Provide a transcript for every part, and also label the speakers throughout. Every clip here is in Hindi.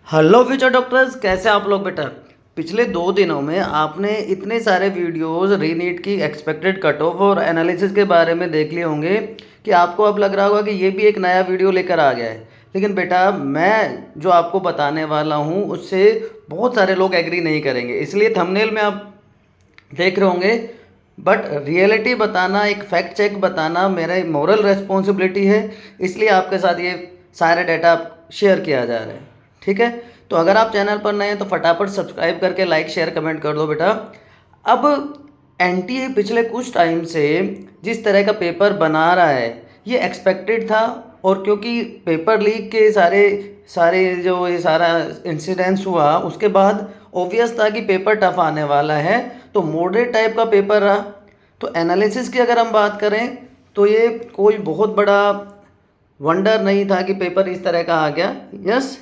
Speaker 1: हेलो फ्यूचर डॉक्टर्स, कैसे आप लोग बेटा। पिछले 2 दिनों में आपने इतने सारे वीडियोस रीनीट की एक्सपेक्टेड कट ऑफ और एनालिसिस के बारे में देख लिए होंगे कि आपको अब लग रहा होगा कि ये भी एक नया वीडियो लेकर आ गया है। लेकिन बेटा, मैं जो आपको बताने वाला हूँ उससे बहुत सारे लोग एग्री नहीं करेंगे, इसलिए थंबनेल में आप देख रहे होंगे। बट रियलिटी बताना, एक फैक्ट चेक बताना मेरा मॉरल रेस्पॉन्सिबिलिटी है, इसलिए आपके साथ ये सारे डाटा शेयर किया जा रहा है। ठीक है, तो अगर आप चैनल पर नए हैं तो फटाफट सब्सक्राइब करके लाइक शेयर कमेंट कर दो बेटा। अब एनटीए पिछले कुछ टाइम से जिस तरह का पेपर बना रहा है ये एक्सपेक्टेड था। और क्योंकि पेपर लीक के सारे सारे जो ये सारा इंसिडेंस हुआ उसके बाद ऑब्वियस था कि पेपर टफ आने वाला है, तो मॉडरेट टाइप का पेपर रहा। तो एनालिसिस की अगर हम बात करें तो ये कोई बहुत बड़ा वंडर नहीं था कि पेपर इस तरह का आ गया। यस,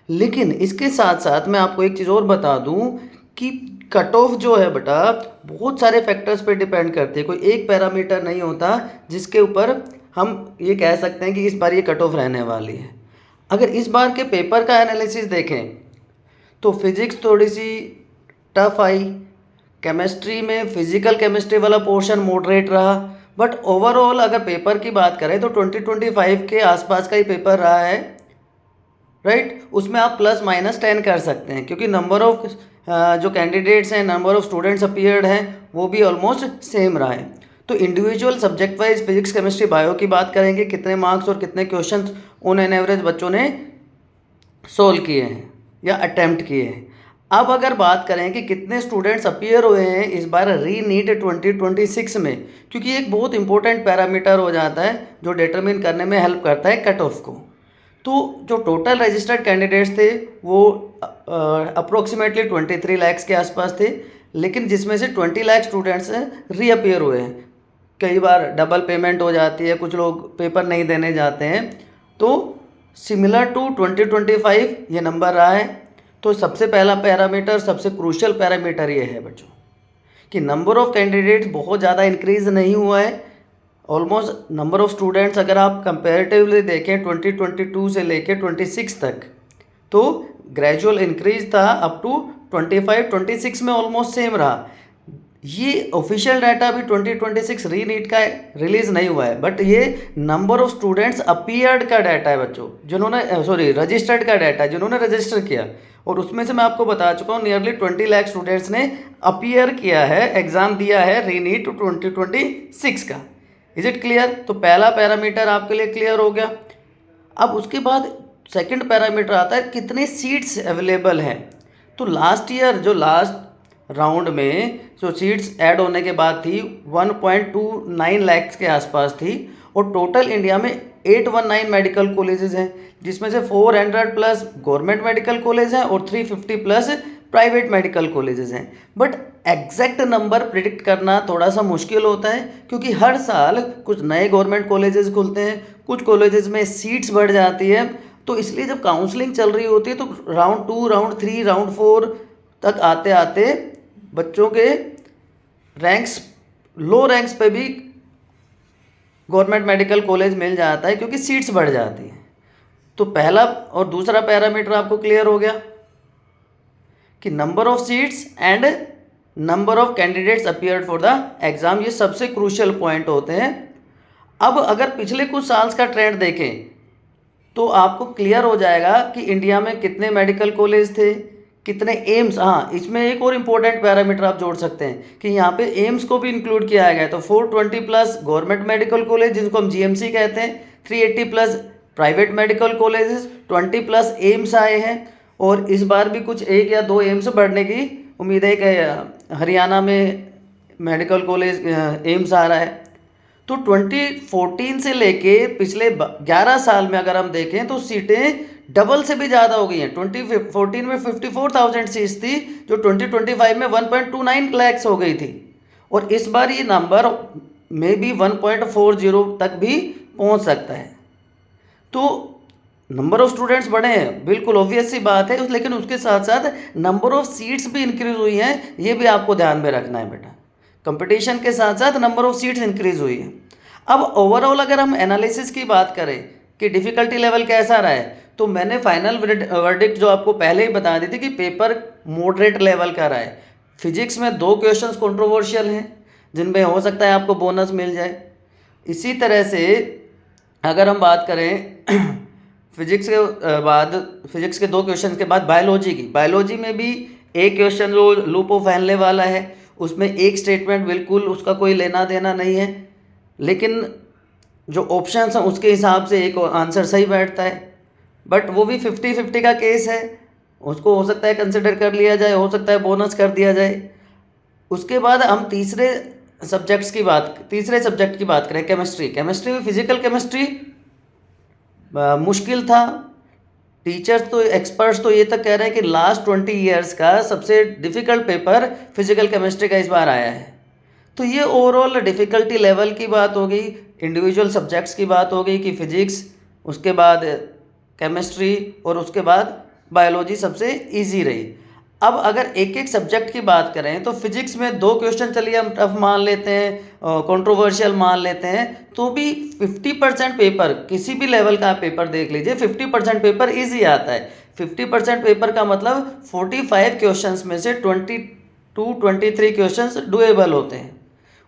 Speaker 1: लेकिन इसके साथ साथ मैं आपको एक चीज़ और बता दूं कि कट ऑफ जो है बेटा बहुत सारे फैक्टर्स पे डिपेंड करती है, कोई एक पैरामीटर नहीं होता जिसके ऊपर हम ये कह सकते हैं कि इस बार ये कट ऑफ रहने वाली है। अगर इस बार के पेपर का एनालिसिस देखें तो फिज़िक्स थोड़ी सी टफ आई, केमिस्ट्री में फिजिकल केमिस्ट्री वाला पोर्शन मॉडरेट रहा। बट ओवरऑल अगर पेपर की बात करें तो 2025 के आसपास का ही पेपर रहा है। राइट, उसमें आप +- 10 कर सकते हैं क्योंकि नंबर ऑफ जो कैंडिडेट्स हैं, नंबर ऑफ स्टूडेंट्स अपीयर्ड हैं, वो भी ऑलमोस्ट सेम रहा है। तो individual subject wise physics chemistry bio की बात करेंगे, कितने मार्क्स और कितने क्वेश्चंस ऑन एन एवरेज बच्चों ने सोल्व किए हैं या अटेम्प्ट किए हैं। अब अगर बात करें कि कितने स्टूडेंट्स अपीयर हुए हैं इस बार री नीट 2026 में, क्योंकि एक बहुत इंपॉर्टेंट पैरामीटर हो जाता है जो डिटरमिन करने में हेल्प करता है कट ऑफ को। तो जो टोटल रजिस्टर्ड कैंडिडेट्स थे वो अप्रोक्सीमेटली 23 लाख के आसपास थे, लेकिन जिसमें से 20 लाख स्टूडेंट्स रीअपियर हुए हैं। कई बार डबल पेमेंट हो जाती है, कुछ लोग पेपर नहीं देने जाते हैं। तो सिमिलर टू 2025 ये नंबर रहा है। तो सबसे पहला पैरामीटर, सबसे क्रूशियल पैरामीटर ये है बच्चों कि नंबर ऑफ कैंडिडेट्स बहुत ज़्यादा इंक्रीज नहीं हुआ है। ऑलमोस्ट नंबर ऑफ स्टूडेंट्स अगर आप कंपेरेटिवली देखें 2022 से लेके 26 तक, तो ग्रेजुअल इंक्रीज था अप टू 25-26 में ऑलमोस्ट सेम रहा। ये ऑफिशियल डाटा अभी 2026 री नीट का रिलीज नहीं हुआ है, बट ये नंबर ऑफ स्टूडेंट्स अपीयर्ड का डाटा है बच्चों, जिन्होंने रजिस्टर्ड का डाटा है, जिन्होंने रजिस्टर किया। और उसमें से मैं आपको बता चुका हूँ नियरली 20 लाख स्टूडेंट्स ने अपीयर किया है, एग्जाम दिया है री नीट 2026 का। Is it clear? तो पहला पैरामीटर आपके लिए क्लियर हो गया। अब उसके बाद सेकंड पैरामीटर आता है कितने सीट्स अवेलेबल हैं। तो लास्ट ईयर जो लास्ट राउंड में जो सीट्स ऐड होने के बाद थी 1.29 लाख के आसपास थी, और टोटल इंडिया में 819 मेडिकल कॉलेजेस हैं, जिसमें से 400 प्लस गवर्नमेंट मेडिकल कॉलेज हैं और 350 प्लस प्राइवेट मेडिकल कॉलेजेस हैं। बट एग्जैक्ट नंबर प्रिडिक्ट करना थोड़ा सा मुश्किल होता है क्योंकि हर साल कुछ नए गवर्नमेंट कॉलेजेस खुलते हैं, कुछ कॉलेजेस में सीट्स बढ़ जाती है। तो इसलिए जब काउंसलिंग चल रही होती है तो राउंड 2, राउंड 3, राउंड 4 तक आते आते बच्चों के रैंक्स, लो रैंक्स पे भी गवर्नमेंट मेडिकल कॉलेज मिल जाता है क्योंकि सीट्स बढ़ जाती हैं। तो पहला और दूसरा पैरामीटर आपको क्लियर हो गया कि number of seats and number of candidates appeared for the exam, ये सबसे क्रूशियल पॉइंट होते हैं। अब अगर पिछले कुछ साल्स का ट्रेंड देखें तो आपको क्लियर हो जाएगा कि इंडिया में कितने मेडिकल कॉलेज थे, कितने एम्स। हाँ, इसमें एक और इम्पोर्टेंट पैरामीटर आप जोड़ सकते हैं कि यहाँ पे एम्स को भी इंक्लूड किया गया है। तो 420 प्लस गवर्नमेंट मेडिकल कॉलेज जिनको हम जीएमसी कहते हैं, 380 plus private medical colleges, 20 plus AIIMS आए हैं। और इस बार भी कुछ 1 या 2 एम्स बढ़ने की उम्मीद है कि हरियाणा में मेडिकल कॉलेज एम्स आ रहा है। तो 2014 से लेके पिछले 11 साल में अगर हम देखें तो सीटें डबल से भी ज़्यादा हो गई हैं। 2014 में 54,000 सीट्स थी जो 2025 में 1.29 लैक्स हो गई थी, और इस बार ये नंबर में भी 1.40 तक भी पहुंच सकता है। तो नंबर ऑफ स्टूडेंट्स बढ़े हैं, बिल्कुल ऑब्वियस सी बात है, लेकिन उसके साथ साथ नंबर ऑफ सीट्स भी इंक्रीज हुई हैं, ये भी आपको ध्यान में रखना है बेटा। कंपटीशन के साथ साथ नंबर ऑफ सीट्स इंक्रीज हुई है। अब ओवरऑल अगर हम एनालिसिस की बात करें कि डिफ़िकल्टी लेवल कैसा रहा है, तो मैंने फाइनल वर्डिक्ट जो आपको पहले ही बता दी थी कि पेपर मॉडरेट लेवल का रहा है। फिजिक्स में 2 क्वेश्चंस कंट्रोवर्शियल हैं जिनमें हो सकता है आपको बोनस मिल जाए। इसी तरह से अगर हम बात करें फिजिक्स के 2 क्वेश्चन के बाद बायोलॉजी में भी एक क्वेश्चन जो लूप ऑफ हेनले वाला है, उसमें एक स्टेटमेंट बिल्कुल उसका कोई लेना देना नहीं है, लेकिन जो ऑप्शंस हैं उसके हिसाब से एक आंसर सही बैठता है, बट वो भी 50-50 का केस है, उसको हो सकता है कंसिडर कर लिया जाए, हो सकता है बोनस कर दिया जाए। उसके बाद हम तीसरे सब्जेक्ट की बात करें, केमिस्ट्री में फिजिकल केमिस्ट्री मुश्किल था। टीचर्स तो एक्सपर्ट्स तो ये तक कह रहे हैं कि लास्ट 20 ईयर्स का सबसे डिफ़िकल्ट पेपर फिजिकल केमिस्ट्री का इस बार आया है। तो ये ओवरऑल डिफ़िकल्टी लेवल की बात हो गई, इंडिविजुअल सब्जेक्ट्स की बात हो गई कि फिजिक्स, उसके बाद केमिस्ट्री और उसके बाद बायोलॉजी सबसे इजी रही। अब अगर एक एक सब्जेक्ट की बात करें तो फिजिक्स में 2 क्वेश्चन चलिए हम टफ मान लेते हैं, कंट्रोवर्शियल मान लेते हैं, तो भी 50% पेपर, किसी भी लेवल का आप पेपर देख लीजिए, 50% पेपर इजी आता है। 50% पेपर का मतलब 45 क्वेश्चंस में से 22-23 क्वेश्चंस डुएबल होते हैं।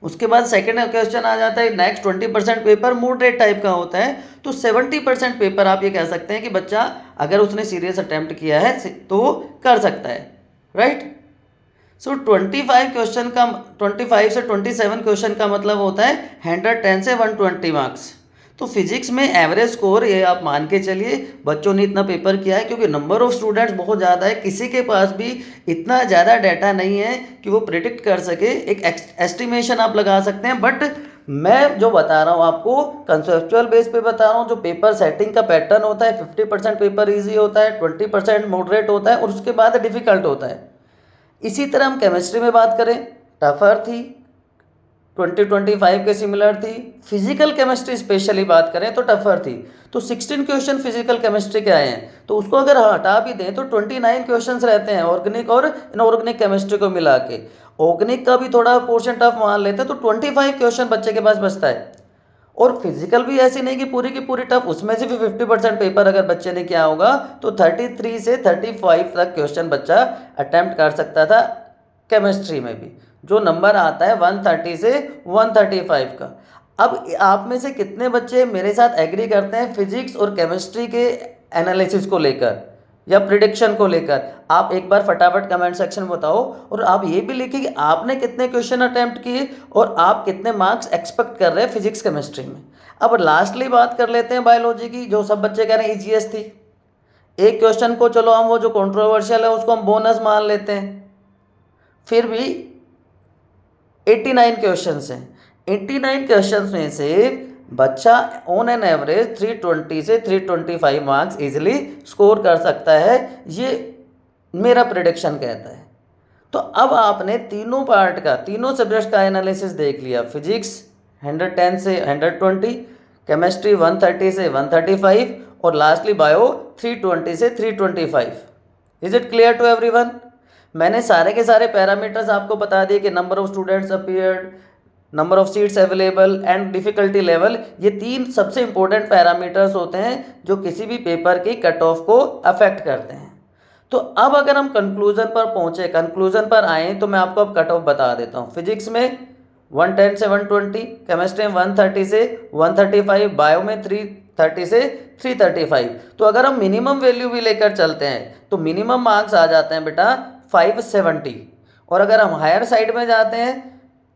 Speaker 1: उसके बाद सेकेंड क्वेश्चन आ जाता है, नेक्स्ट 20% पेपर मॉडरेट टाइप का होता है। तो 70% पेपर आप ये कह सकते हैं कि बच्चा अगर उसने सीरियस अटेम्प्ट किया है तो कर सकता है, राइट। सो 25 से 27 क्वेश्चन का मतलब होता है 110 से 120 मार्क्स। तो फिजिक्स में एवरेज स्कोर ये आप मान के चलिए बच्चों ने इतना पेपर किया है, क्योंकि नंबर ऑफ स्टूडेंट्स बहुत ज़्यादा है, किसी के पास भी इतना ज़्यादा डाटा नहीं है कि वो प्रिडिक्ट कर सके। एक एस्टिमेशन आप लगा सकते हैं, बट मैं जो बता रहा हूँ आपको कंसेप्चुअल बेस पे बता रहा हूँ। जो पेपर सेटिंग का पैटर्न होता है, 50% पेपर ईजी होता है, 20% मॉडरेट होता है और उसके बाद डिफ़िकल्ट होता है। इसी तरह हम केमिस्ट्री में बात करें, टफर थी, 20-25 के सिमिलर थी। फिजिकल केमिस्ट्री स्पेशली बात करें तो टफर थी। तो 16 क्वेश्चन फिजिकल केमिस्ट्री के आए हैं, तो उसको अगर हटा भी दें तो 29 क्वेश्चंस रहते हैं ऑर्गेनिक और इनऑर्गेनिक केमिस्ट्री को मिला के। ऑर्गेनिक का भी थोड़ा पोर्शन टफ मान लेते हैं तो 25 क्वेश्चन बच्चे के पास बचता है। और फिजिकल भी ऐसी नहीं कि पूरी की पूरी टफ, उसमें से भी 50% पेपर अगर बच्चे ने किया होगा तो 33 से 35 तक क्वेश्चन बच्चा अटेम्प्ट कर सकता था केमिस्ट्री में भी, जो नंबर आता है 130 से 135 का। अब आप में से कितने बच्चे मेरे साथ एग्री करते हैं फिजिक्स और केमिस्ट्री के एनालिसिस को लेकर या प्रिडिक्शन को लेकर? आप एक बार फटाफट कमेंट सेक्शन में बताओ, और आप ये भी लिखिए कि आपने कितने क्वेश्चन अटेम्प्ट किए और आप कितने मार्क्स एक्सपेक्ट कर रहे हैं फिजिक्स केमिस्ट्री में। अब लास्टली बात कर लेते हैं बायोलॉजी की, जो सब बच्चे कह रहे हैं ईजीएस थी। एक क्वेश्चन को चलो हम वो जो कंट्रोवर्शियल है उसको हम बोनस मान लेते हैं, फिर भी 89 क्वेश्चंस हैं। 89 क्वेश्चंस में से बच्चा ऑन एन एवरेज 320 से 325 मार्क्स इजीली स्कोर कर सकता है, ये मेरा प्रेडिक्शन कहता है। तो अब आपने तीनों पार्ट का, तीनों सब्जेक्ट का एनालिसिस देख लिया। फिजिक्स 110 से 120, केमिस्ट्री 130 से 135 और लास्टली बायो 320 से 325। Is it clear to everyone? मैंने सारे के सारे पैरामीटर्स आपको बता दिए कि number of students appeared, number of seats available and difficulty level. ये 3 सबसे इंपॉर्टेंट पैरामीटर्स होते हैं जो किसी भी पेपर की कट ऑफ को अफेक्ट करते हैं। तो अब अगर हम कंक्लूजन पर आए तो मैं आपको अब कट ऑफ बता देता हूँ। फिजिक्स में 110 से 120, केमिस्ट्री में 130 से 135, बायो में 330 से 335। तो अगर हम मिनिमम वैल्यू भी लेकर चलते हैं तो मिनिमम मार्क्स आ जाते हैं बेटा 570, और अगर हम हायर साइड में जाते हैं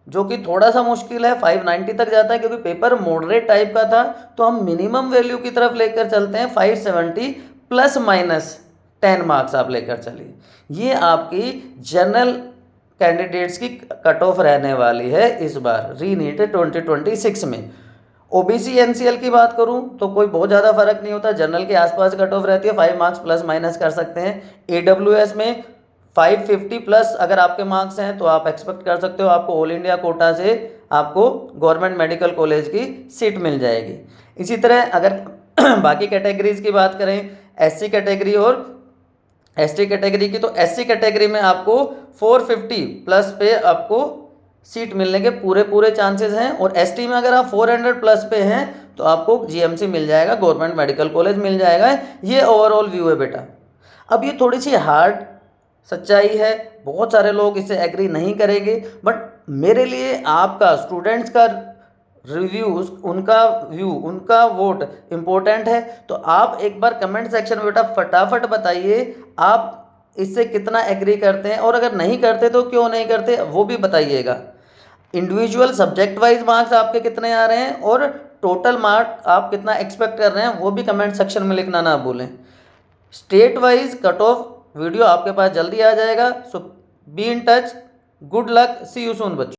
Speaker 1: जो कि थोड़ा सा मुश्किल है 590 तक जाता है, क्योंकि पेपर मॉडरेट टाइप का था, तो हम मिनिमम वैल्यू की तरफ लेकर चलते हैं 570 +- 10 मार्क्स आप लेकर चलिए। ये आपकी जनरल कैंडिडेट्स की कट ऑफ रहने वाली है इस बार रीनीट 2026 में। ओबीसी एनसीएल की बात करूं तो कोई बहुत ज़्यादा फर्क नहीं होता, जनरल के आसपास कट ऑफ रहती है, 5 मार्क्स ± कर सकते हैं। AWS में 550+ अगर आपके मार्क्स हैं तो आप एक्सपेक्ट कर सकते हो आपको ऑल इंडिया कोटा से आपको गवर्नमेंट मेडिकल कॉलेज की सीट मिल जाएगी। इसी तरह अगर बाकी कैटेगरीज की बात करें, SC कैटेगरी और ST कैटेगरी की, तो SC कैटेगरी में आपको 450+ पे आपको सीट मिलने के पूरे चांसेस हैं, और ST में अगर आप 400+ पे हैं तो आपको जीएमसी मिल जाएगा, गवर्नमेंट मेडिकल कॉलेज मिल जाएगा। ये ओवरऑल व्यू है बेटा। अब ये थोड़ी सी हार्ड सच्चाई है, बहुत सारे लोग इससे एग्री नहीं करेंगे, बट मेरे लिए आपका स्टूडेंट्स का रिव्यूज, उनका व्यू, उनका वोट इम्पोर्टेंट है। तो आप एक बार कमेंट सेक्शन में बेटा फटाफट बताइए आप इससे कितना एग्री करते हैं, और अगर नहीं करते तो क्यों नहीं करते वो भी बताइएगा। इंडिविजुअल सब्जेक्ट वाइज मार्क्स आपके कितने आ रहे हैं और टोटल मार्क आप कितना एक्सपेक्ट कर रहे हैं वो भी कमेंट सेक्शन में लिखना ना भूलें। State wise cut off video आपके पास जल्दी आ जाएगा। So be in touch. Good luck, see you soon बच्चों।